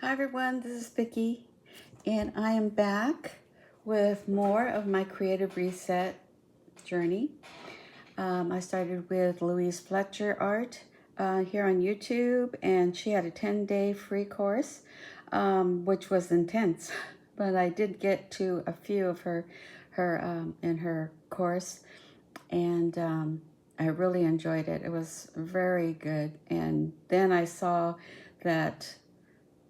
Hi everyone, this is Vicki, and I am back with more of my creative reset journey. I started with Louise Fletcher art here on YouTube, and she had a 10-day free course, which was intense, but I did get to a few of her in her course, and I really enjoyed it. It was very good. And then I saw that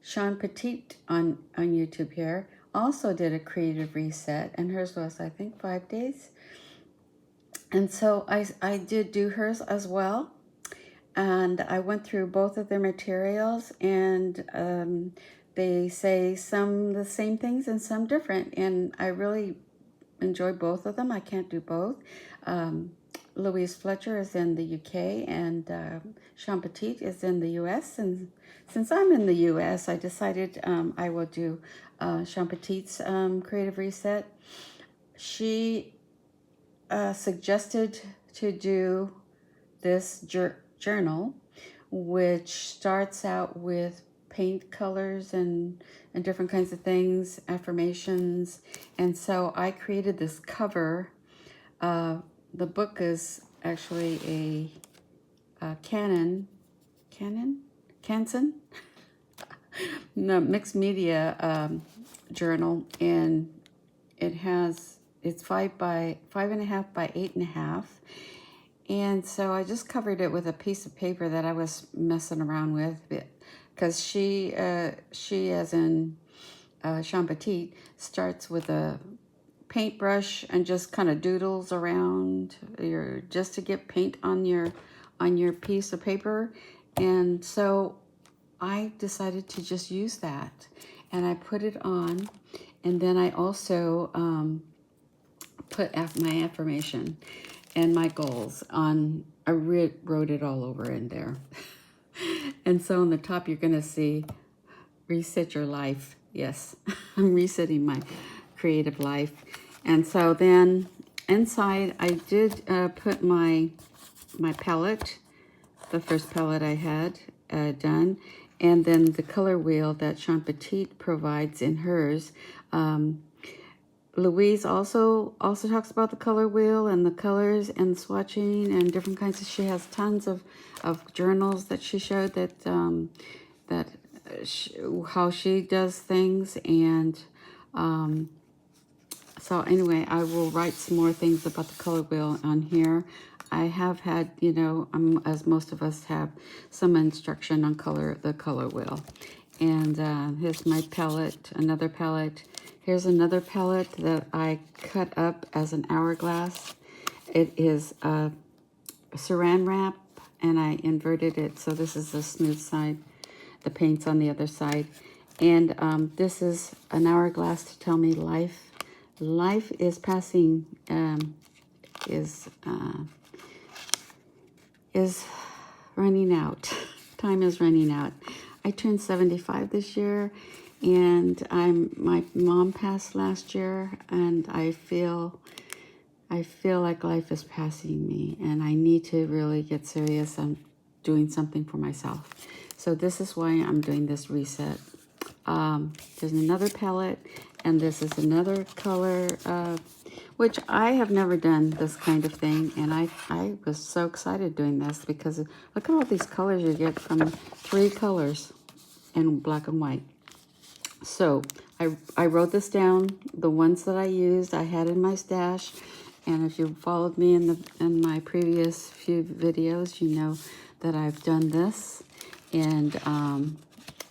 Shawn Petite on YouTube here also did a creative reset, and hers was, I think, 5 days. And so I did do hers as well. And I went through both of their materials, and they say some the same things and some different. And I really enjoy both of them. I can't do both. Louise Fletcher is in the UK, and Shawn Petite is in the US. And since I'm in the US, I decided I will do Shawn Petite's creative reset. She suggested to do this journal, which starts out with paint colors and different kinds of things, affirmations. And so I created this cover. The book is actually a Canson no, mixed media journal, and it's 5.5 by 8.5. And so I just covered it with a piece of paper that I was messing around with, because she as in Shawn Petite, starts with a paintbrush and just kind of doodles around just to get paint on your piece of paper. And so I decided to just use that, and I put it on, and then I also put my affirmation and my goals on. I wrote it all over in there. And so on the top you're going to see reset your life. Yes, I'm resetting my creative life. And so then inside I did put my palette, the first palette I had done, and then the color wheel that Shawn Petite provides in hers. Louise also talks about the color wheel and the colors and swatching and different kinds of. She has tons of journals that she showed how she does things. And so anyway, I will write some more things about the color wheel on here. I have had, as most of us have, some instruction on the color wheel. And here's my palette, another palette. Here's another palette that I cut up as an hourglass. It is saran wrap, and I inverted it. So this is the smooth side. The paint's on the other side. And this is an hourglass to tell me life is passing, is running out. Time is running out. I turned 75 this year, and my mom passed last year, and I feel like life is passing me, and I need to really get serious on doing something for myself. So this is why I'm doing this reset. There's another palette, and this is another color, which I have never done this kind of thing, and I was so excited doing this because look at all these colors you get from 3 colors in black and white. So I wrote this down, the ones that I used, I had in my stash, and if you followed me in my previous few videos, you know that I've done this, and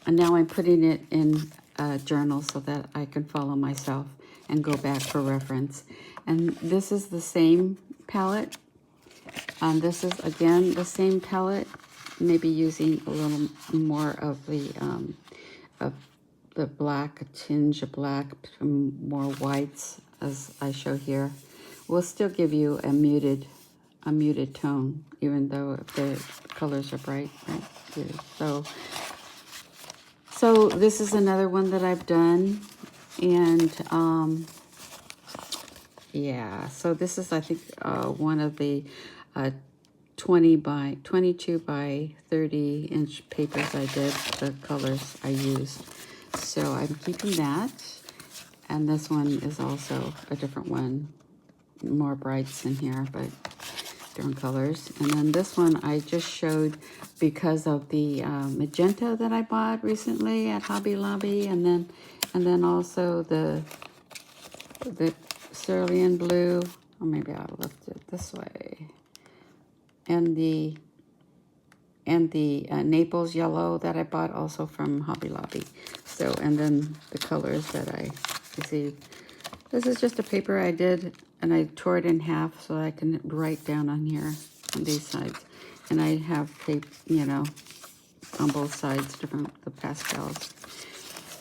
now I'm putting it in a journal so that I can follow myself and go back for reference. And this is the same palette. This is again the same palette, maybe using a little more of the black, a tinge of black, more whites as I show here. Will still give you a muted tone, even though the colors are bright, right? So this is another one that I've done, and yeah. So this is, I think, one of the 22 by 30 inch papers I did. The colors I used. So I'm keeping that. And this one is also a different one. More brights in here, but different colors. And then this one I just showed because of the magenta that I bought recently at Hobby Lobby, and then also the cerulean blue, or maybe I'll lift it this way, and the Naples yellow that I bought also from Hobby Lobby. So, and then the colors that I received. This is just a paper I did, and I tore it in half so I can write down on here on these sides. And I have tape, you know, on both sides, the pastels,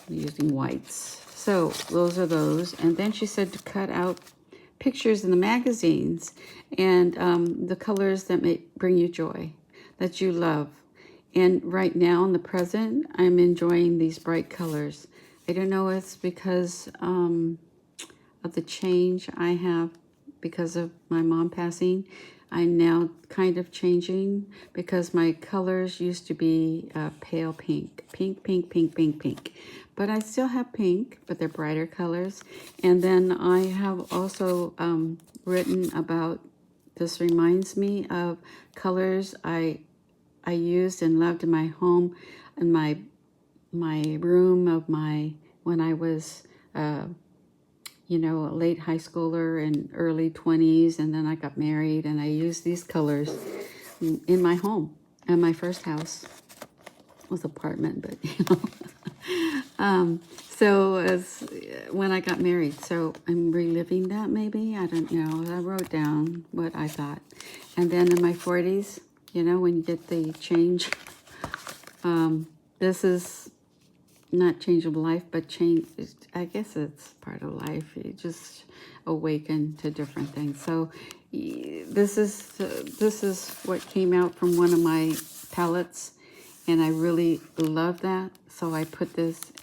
using whites. So those are those. And then she said to cut out pictures in the magazines and the colors that bring you joy, that you love. And right now in the present, I'm enjoying these bright colors. I don't know if it's because of the change I have because of my mom passing. I'm now kind of changing because my colors used to be pale pink. Pink, pink, pink, pink, pink. But I still have pink, but they're brighter colors. And then I have also written about, this reminds me of colors I used and loved in my home, in my room of when I was you know, a late high schooler and early 20s, and then I got married, and I used these colors in my home. And my first house was apartment, but you know. So as when I got married, so I'm reliving that maybe, I don't know. I wrote down what I thought. And then in my 40s, you know, when you get the change, this is not change of life, but change, I guess it's part of life. You just awaken to different things. So this is what came out from one of my palettes, and I really love that. So I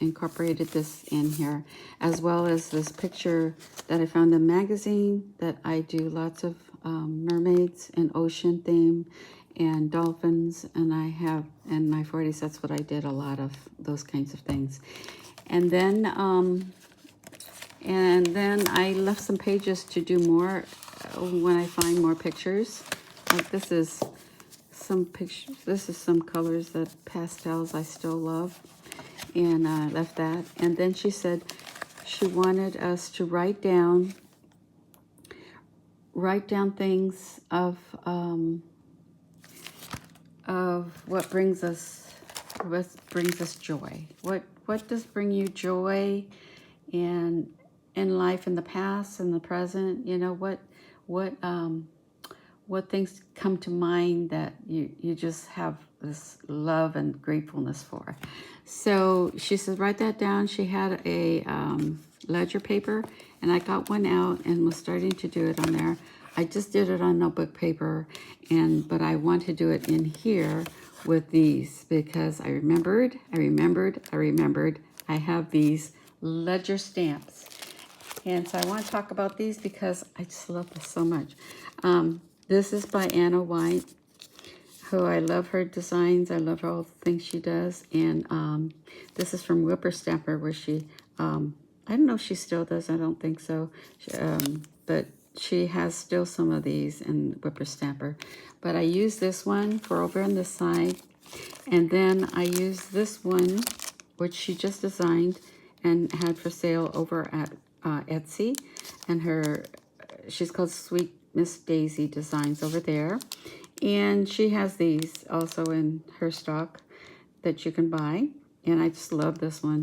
incorporated this in here, as well as this picture that I found in a magazine that I do lots of mermaids and ocean theme and dolphins, and I have in my 40s, that's what I did, a lot of those kinds of things. And then I left some pages to do more when I find more pictures. Like this is some pictures, this is some colors, that pastels I still love, and I left that. And then she said she wanted us to write down things of what brings us joy. What does bring you joy in life, in the past, in the present? You know, what things come to mind that you just have this love and gratefulness for. So she said write that down. She had a ledger paper, and I got one out and was starting to do it on there. I just did it on notebook paper, but I want to do it in here with these because I remembered I have these ledger stamps. And so I want to talk about these because I just love this so much. This is by Anna White, who I love her designs. I love all the things she does. And this is from Whippersnapper, where she, I don't know if she still does. I don't think so. But she has still some of these in Whippersnapper. But I use this one for over on this side. And then I use this one, which she just designed and had for sale over at Etsy. And she's called Sweet Miss Daisy Designs over there. And she has these also in her stock that you can buy. And I just love this one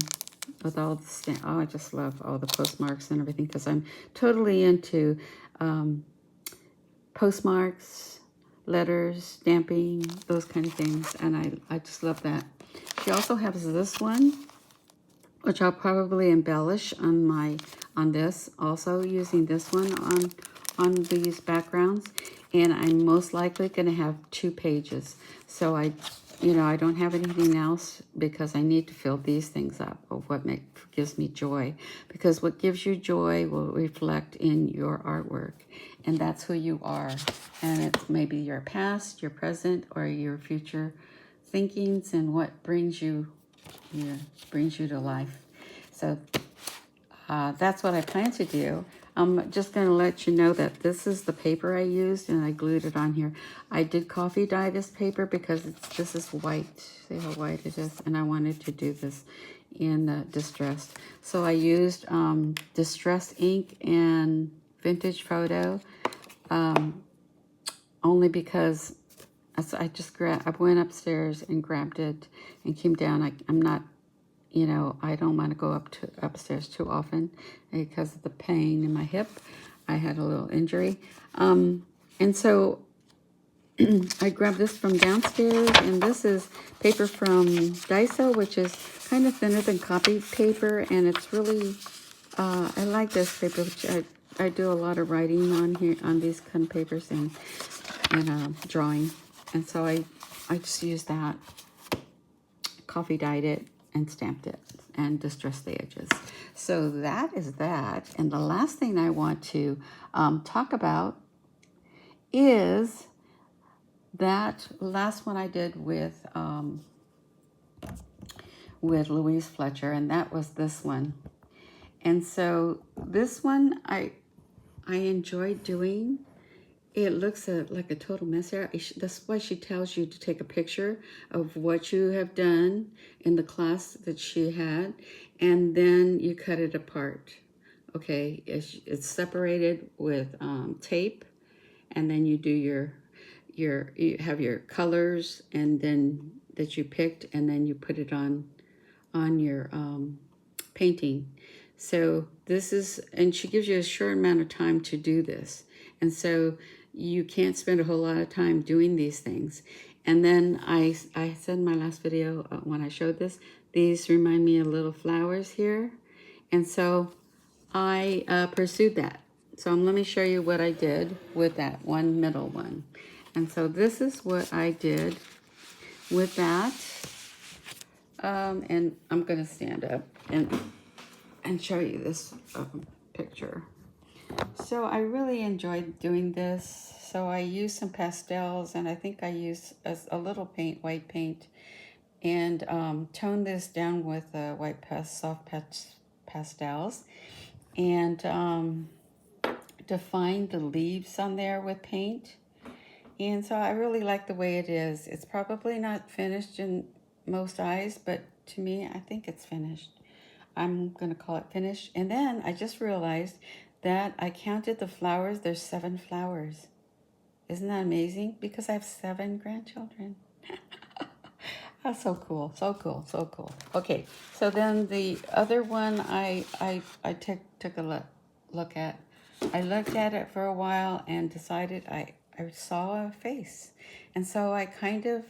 with all the I just love all the postmarks and everything, because I'm totally into postmarks, letters, stamping, those kind of things. And I just love that. She also has this one, which I'll probably embellish on this, also using this one on these backgrounds. And I'm most likely going to have 2 pages. So I don't have anything else because I need to fill these things up of what gives me joy. Because what gives you joy will reflect in your artwork. And that's who you are. And it's maybe your past, your present, or your future thinkings, and what brings you Yeah, brings you to life. So that's what I plan to do. I'm just going to let you know that this is the paper I used, and I glued it on here. I did coffee dye this paper because this is white. See how white it is? And I wanted to do this in distressed. So I used distressed ink and vintage photo only because I went upstairs and grabbed it and came down. I'm not, I don't want to go upstairs too often because of the pain in my hip. I had a little injury. And so I grabbed this from downstairs, and this is paper from Daiso, which is kind of thinner than copy paper, and it's really, I like this paper, which I do a lot of writing on here, on these kind of papers, and drawing. And so I just used that, coffee dyed it, and stamped it, and distressed the edges. So that is that. And the last thing I want to talk about is that last one I did with Louise Fletcher, and that was this one. And so this one I enjoyed doing. It looks like a total mess here. That's why she tells you to take a picture of what you have done in the class that she had, and then you cut it apart. Okay, it's separated with tape, and then you do you have your colors, and then that you picked, and then you put it on your painting. So this is, and she gives you a short amount of time to do this, and so you can't spend a whole lot of time doing these things. And then I said in my last video when I showed this, these remind me of little flowers here, and so I pursued that. So let me show you what I did with that one middle one. And so this is what I did with that. And I'm going to stand up and show you this picture. So I really enjoyed doing this. So I used some pastels, and I think I used a little paint, white paint, and toned this down with white soft pastels, and defined the leaves on there with paint. And so I really like the way it is. It's probably not finished in most eyes, but to me, I think it's finished. I'm going to call it finished. And then I just realized that I counted the flowers. There's 7 flowers. Isn't that amazing? Because I have 7 grandchildren. That's so cool, so cool, so cool. Okay, so then the other one I took a look at. I looked at it for a while and decided I saw a face. And so I kind of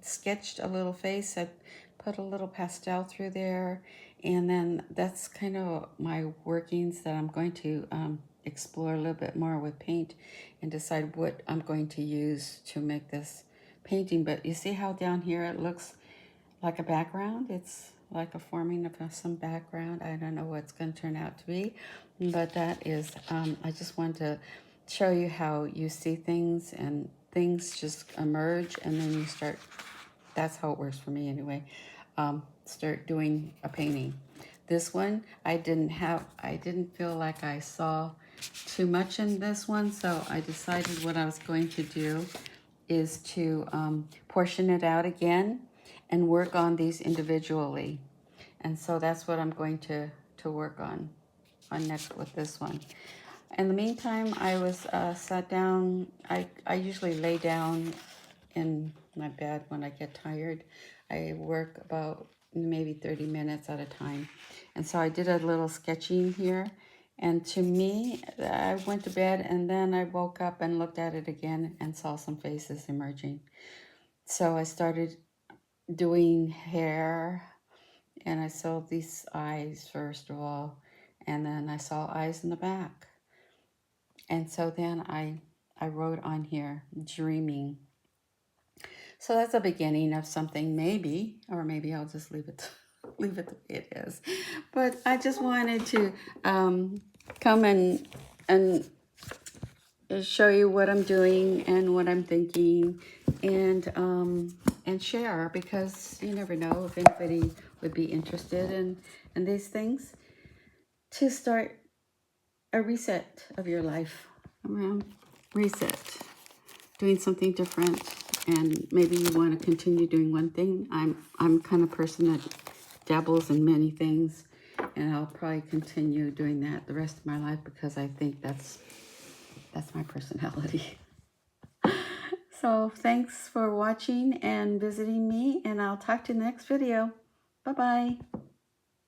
sketched a little face. I put a little pastel through there. And then that's kind of my workings that I'm going to explore a little bit more with paint and decide what I'm going to use to make this painting. But you see how down here it looks like a background? It's like a forming of some background. I don't know what it's going to turn out to be, but that is, I just want to show you how you see things, and things just emerge, and then you start, that's how it works for me anyway, start doing a painting. This one, I didn't feel like I saw too much in this one, so I decided what I was going to do is to portion it out again and work on these individually. And so that's what I'm going to work on next with this one. In the meantime, I was sat down. I usually lay down in my bed when I get tired. I work about maybe 30 minutes at a time. And so I did a little sketching here. And to me, I went to bed, and then I woke up and looked at it again and saw some faces emerging. So I started doing hair, and I saw these eyes first of all, and then I saw eyes in the back. And so then I wrote on here, dreaming. So that's a beginning of something, maybe, or maybe I'll just leave it the way it is. But I just wanted to come and show you what I'm doing and what I'm thinking, and share, because you never know if anybody would be interested in these things, to start a reset of your life. Around reset, doing something different, and maybe you want to continue doing one thing. I'm kind of person that dabbles in many things, and I'll probably continue doing that the rest of my life because I think that's my personality. So thanks for watching and visiting me, and I'll talk to you in the next video. Bye-bye.